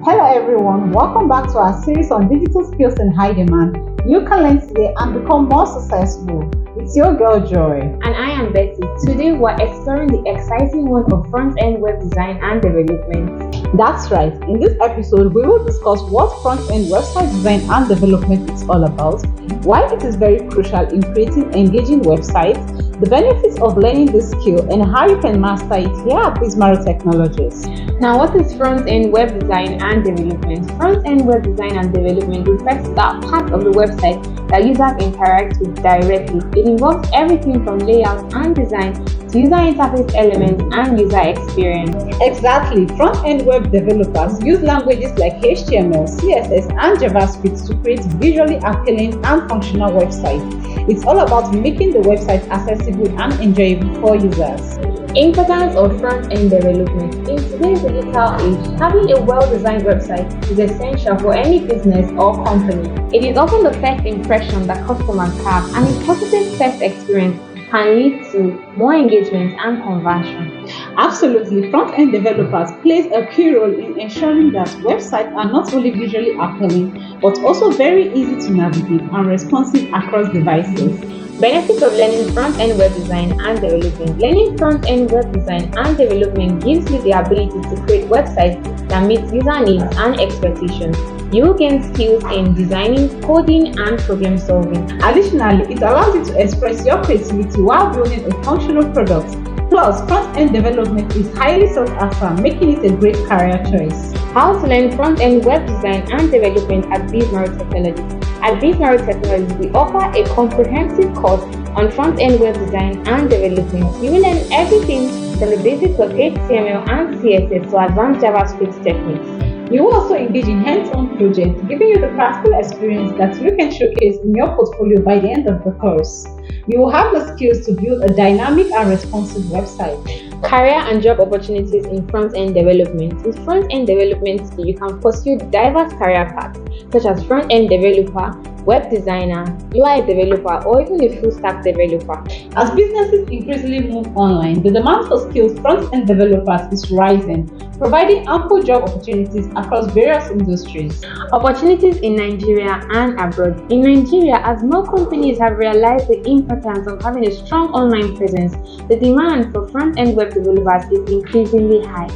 Hello everyone, welcome back to our series on digital skills in high demand. You can learn today and become more successful. It's your girl Joy. And I am Betty. Today we're exploring the exciting world of front-end web design and development. That's right. In this episode, we will discuss what front-end website design and development is all about, why it is very crucial in creating engaging websites, the benefits of learning this skill, and how you can master it here at Bizmarrow Technologies. Now, what is front-end web design and development? Front-end web design and development refers to that part of the website that users interact with directly. It involves everything from layout and design to user interface elements and user experience. Exactly. Front-end web developers use languages like HTML, CSS, and JavaScript to create visually appealing and functional websites. It's all about making the website accessible and enjoyable for users. Importance of front-end development. In today's digital age, having a well-designed website is essential for any business or company. It is often the first impression that customers have, and a positive first experience can lead to more engagement and conversion. Absolutely. Front-end developers plays a key role in ensuring that websites are not only visually appealing, but also very easy to navigate and responsive across devices. Benefits of learning front-end web design and development. Learning front-end web design and development gives you the ability to create websites that meet user needs and expectations. You will gain skills in designing, coding, and problem solving. Additionally, it allows you to express your creativity while building a functional product. Plus, front-end development is highly sought after, making it a great career choice. How to learn front-end web design and development at Bizmarrow Technologies. At Bizmarrow Technologies, we offer a comprehensive course on front-end web design and development. You will learn everything from the basics of HTML and CSS to advanced JavaScript techniques. You will also engage in hands-on projects, giving you the practical experience that you can showcase in your portfolio by the end of the course. You will have the skills to build a dynamic and responsive website. Career and job opportunities in front-end development. With front-end development, you can pursue diverse career paths such as front-end developer, web designer, UI developer, or even a full-stack developer. As businesses increasingly move online, the demand for skilled front-end developers is rising, providing ample job opportunities across various industries. Opportunities in Nigeria and abroad. In Nigeria, as more companies have realized the importance of having a strong online presence, the demand for front-end web developers is increasingly high.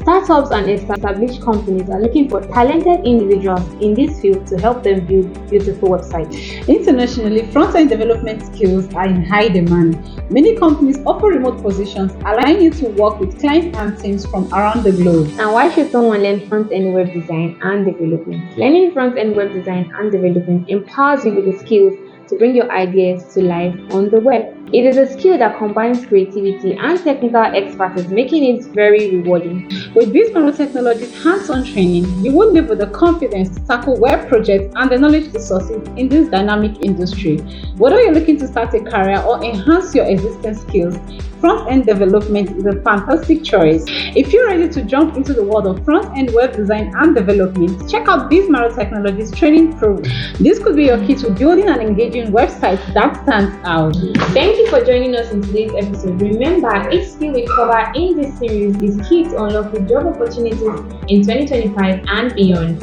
Startups and established companies are looking for talented individuals in this field to help them build beautiful websites. Internationally, front-end development skills are in high demand. Many companies offer remote positions, allowing you to work with clients and teams from around the globe. And why should someone learn front-end web design and development? Learning front-end web design and development empowers you with the skills to bring your ideas to life on the web. It is a skill that combines creativity and technical expertise, making it very rewarding. With Bizmarrow Technologies hands-on training, you will live with the confidence to tackle web projects and the knowledge to succeed in this dynamic industry. Whether you're looking to start a career or enhance your existing skills, front-end development is a fantastic choice. If you're ready to jump into the world of front-end web design and development, check out Bizmarrow Technologies Training Pro. This could be your key to building an engaging website that stands out. Thank you for joining us in today's episode. Remember, each skill we cover in this series is key to unlock the job opportunities in 2025 and beyond.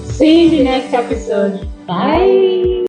See you in the next episode. Bye.